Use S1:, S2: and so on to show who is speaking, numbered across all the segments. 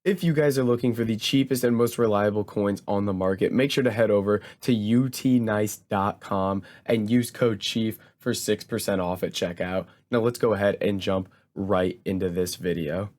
S1: If you guys are looking for the cheapest and most reliable coins on the market, make sure to head over to utnice.com and use code CHIEF for 6% off at checkout. Now let's go ahead and jump right into this video.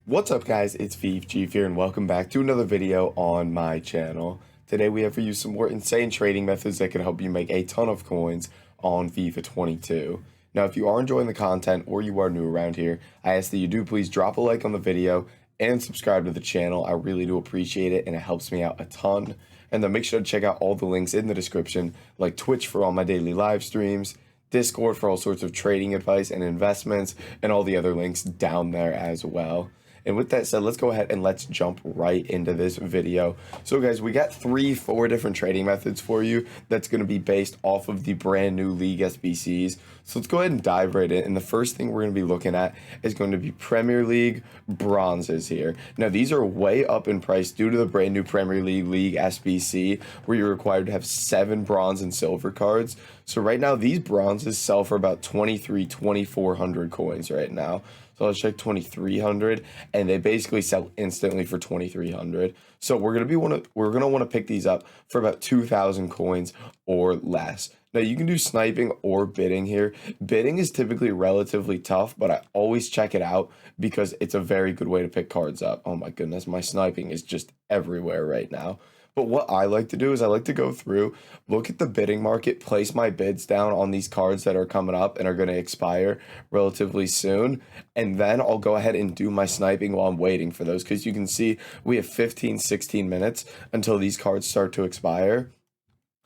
S1: What's up guys, it's Fifa Chief here and welcome back to another video on my channel. Today we have for you some more insane trading methods that can help you make a ton of coins on FIFA 22. Now if you are enjoying the content or you are new around here, I ask that you do please drop a like on the video and subscribe to the channel. I really do appreciate it and it helps me out a ton. And then make sure to check out all the links in the description, like Twitch for all my daily live streams, Discord for all sorts of trading advice and investments, and all the other links down there as well. And with that said, let's go ahead and let's jump right into this video. So guys, we got four different trading methods for you that's going to be based off of the brand new League SBCs. So let's go ahead and dive right in. And the first thing we're going to be looking at is going to be Premier League bronzes here. Now, these are way up in price due to the brand new Premier League SBC, where you're required to have 7 bronze and silver cards. So right now, these bronzes sell for about 2,400 coins right now. So let's check 2,300, and they basically sell instantly for 2,300. So we're gonna want to pick these up for about 2,000 coins or less. Now you can do sniping or bidding here. Bidding is typically relatively tough, but I always check it out because it's a very good way to pick cards up. Oh my goodness, my sniping is just everywhere right now. But what I like to do is I like to go through, look at the bidding market, place my bids down on these cards that are coming up and are going to expire relatively soon. And then I'll go ahead and do my sniping while I'm waiting for those. Because you can see we have 15, 16 minutes until these cards start to expire.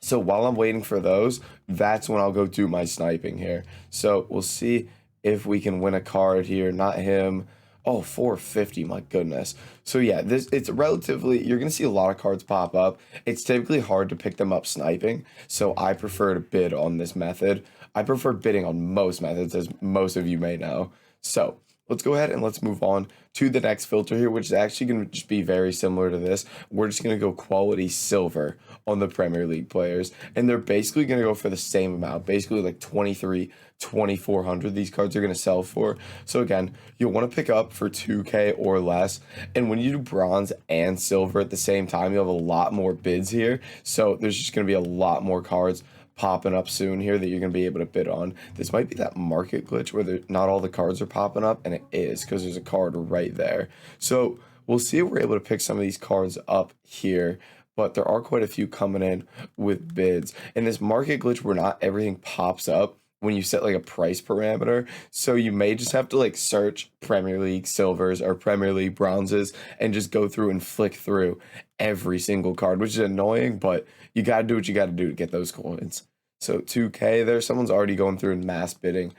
S1: So while I'm waiting for those, that's when I'll go do my sniping here. So we'll see if we can win a card here. Not him. Oh, 450, my goodness. So yeah, it's relatively, you're going to see a lot of cards pop up. It's typically hard to pick them up sniping, so I prefer to bid on this method. I prefer bidding on most methods, as most of you may know. So let's go ahead and let's move on to the next filter here, which is actually going to just be very similar to this. We're just going to go quality silver on the Premier League players, and they're basically going to go for the same amount, basically like 2,400 these cards are going to sell for. So again, you'll want to pick up for 2K or less, and when you do bronze and silver at the same time, you'll have a lot more bids here, so there's just going to be a lot more cards popping up soon here that you're going to be able to bid on. This might be that market glitch where not all the cards are popping up, and it is because there's a card right there. So we'll see if we're able to pick some of these cards up here, but there are quite a few coming in with bids. In this market glitch where not everything pops up when you set like a price parameter, so you may just have to like search Premier League silvers or Premier League bronzes and just go through and flick through every single card, which is annoying, but you got to do what you got to do to get those coins. So 2K there, someone's already going through and mass bidding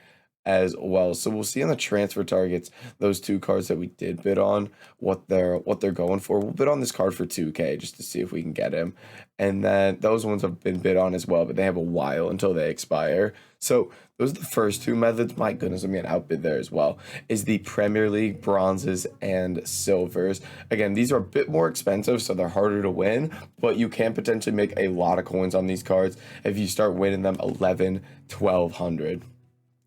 S1: as well. So we'll see on the transfer targets, those 2 cards that we did bid on, what they're going for. We'll bid on this card for 2K just to see if we can get him. And then those ones have been bid on as well, but they have a while until they expire. So those are the first 2 methods. My goodness, I'm getting outbid there as well. Is the Premier League bronzes and silvers. Again, these are a bit more expensive, so they're harder to win, but you can potentially make a lot of coins on these cards if you start winning them 11, 1200.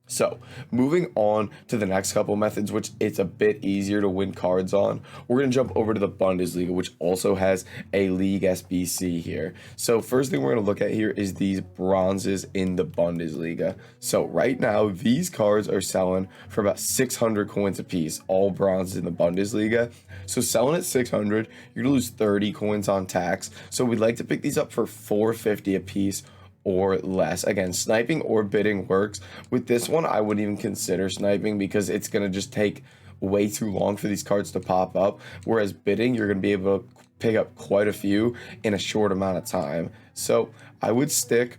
S1: So moving on to the next couple methods, which it's a bit easier to win cards on, we're going to jump over to the Bundesliga, which also has a League SBC here. So first thing we're going to look at here is these bronzes in the Bundesliga. So right now, these cards are selling for about 600 coins a piece, all bronzes in the Bundesliga. So selling at 600, you're going to lose 30 coins on tax. So we'd like to pick these up for 450 a piece or less. Again, sniping or bidding works. With this one, I wouldn't even consider sniping because it's going to just take way too long for these cards to pop up. Whereas bidding, you're going to be able to pick up quite a few in a short amount of time. So I would stick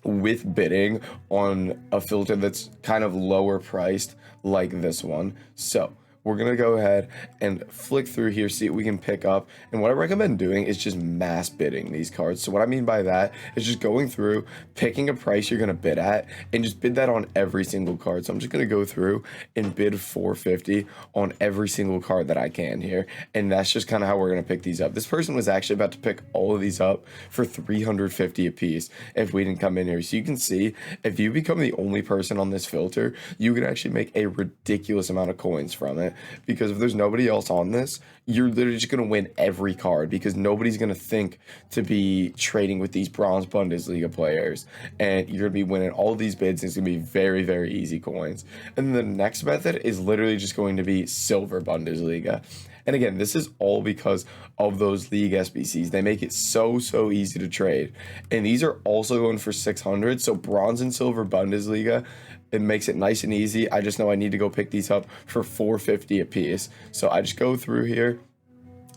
S1: with bidding on a filter that's kind of lower priced like this one. So we're going to go ahead and flick through here, see what we can pick up. And what I recommend doing is just mass bidding these cards. So what I mean by that is just going through, picking a price you're going to bid at, and just bid that on every single card. So I'm just going to go through and bid 450 on every single card that I can here. And that's just kind of how we're going to pick these up. This person was actually about to pick all of these up for 350 a piece if we didn't come in here. So you can see, if you become the only person on this filter, you can actually make a ridiculous amount of coins from it. because if there's nobody else on this, you're literally just going to win every card because nobody's going to think to be trading with these bronze Bundesliga players, and you're going to be winning all these bids, and it's going to be very, very easy coins. And the next method is literally just going to be silver Bundesliga. And again, this is all because of those league SBCs. They make it so easy to trade. And these are also going for 600. So bronze and silver Bundesliga, it makes it nice and easy. I just know I need to go pick these up for 450 a piece. So I just go through here,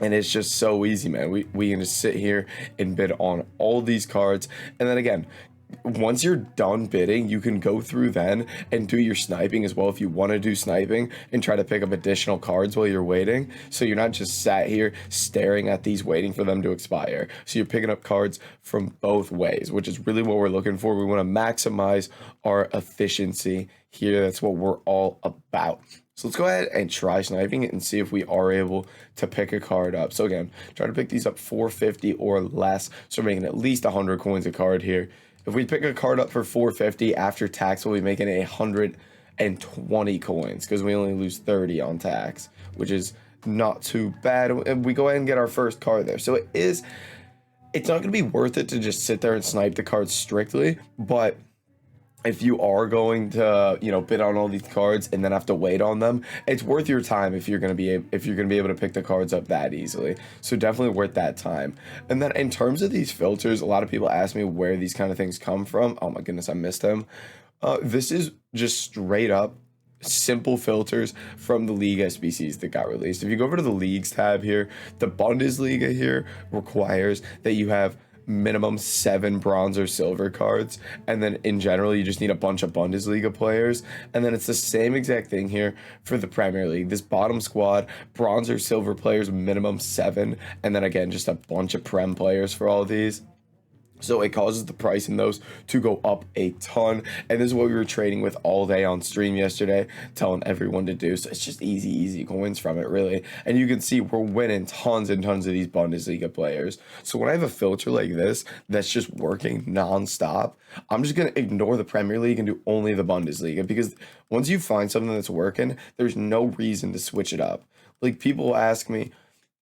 S1: and it's just so easy, man. We can just sit here and bid on all these cards. And then again, once you're done bidding, you can go through then and do your sniping as well if you want to do sniping and try to pick up additional cards while you're waiting. So you're not just sat here staring at these waiting for them to expire. So you're picking up cards from both ways, which is really what we're looking for. We want to maximize our efficiency here. That's what we're all about. So let's go ahead and try sniping it and see if we are able to pick a card up. So again, try to pick these up 450 or less. So we're making at least 100 coins a card here. If we pick a card up for 450 after tax, we'll be making 120 coins because we only lose 30 on tax, which is not too bad. And we go ahead and get our first card there. So it's not going to be worth it to just sit there and snipe the cards strictly, but if you are going to, bid on all these cards and then have to wait on them, it's worth your time if you're going to be able to pick the cards up that easily. So definitely worth that time. And then in terms of these filters, a lot of people ask me where these kind of things come from. Oh my goodness, I missed them. This is just straight up simple filters from the league SBCs that got released. If you go over to the leagues tab here, the Bundesliga here requires that you have minimum 7 bronze or silver cards, and then in general you just need a bunch of Bundesliga players. And then it's the same exact thing here for the Premier League. This bottom squad, bronze or silver players, minimum 7, and then again just a bunch of Prem players for all of these. So it causes the price in those to go up a ton. And this is what we were trading with all day on stream yesterday, telling everyone to do. So it's just easy coins from it, really. And you can see we're winning tons and tons of these Bundesliga players. So when I have a filter like this that's just working nonstop, I'm just going to ignore the Premier League and do only the Bundesliga. Because once you find something that's working, there's no reason to switch it up. Like, people ask me,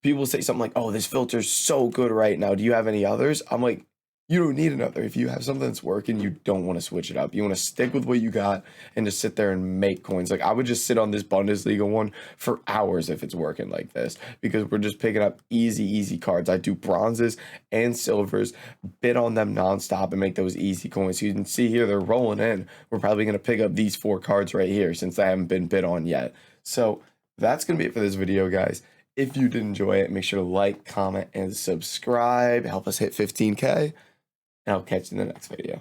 S1: people say something like, oh, this filter's so good right now, do you have any others? I'm like, you don't need another. If you have something that's working, you don't want to switch it up. You want to stick with what you got and just sit there and make coins. Like, I would just sit on this Bundesliga one for hours if it's working like this, because we're just picking up easy cards. I do bronzes and silvers, bid on them nonstop and make those easy coins. So you can see here, they're rolling in. We're probably going to pick up these 4 cards right here since they haven't been bid on yet. So that's going to be it for this video, guys. If you did enjoy it, make sure to like, comment, and subscribe. Help us hit 15K. And I'll catch you in the next video.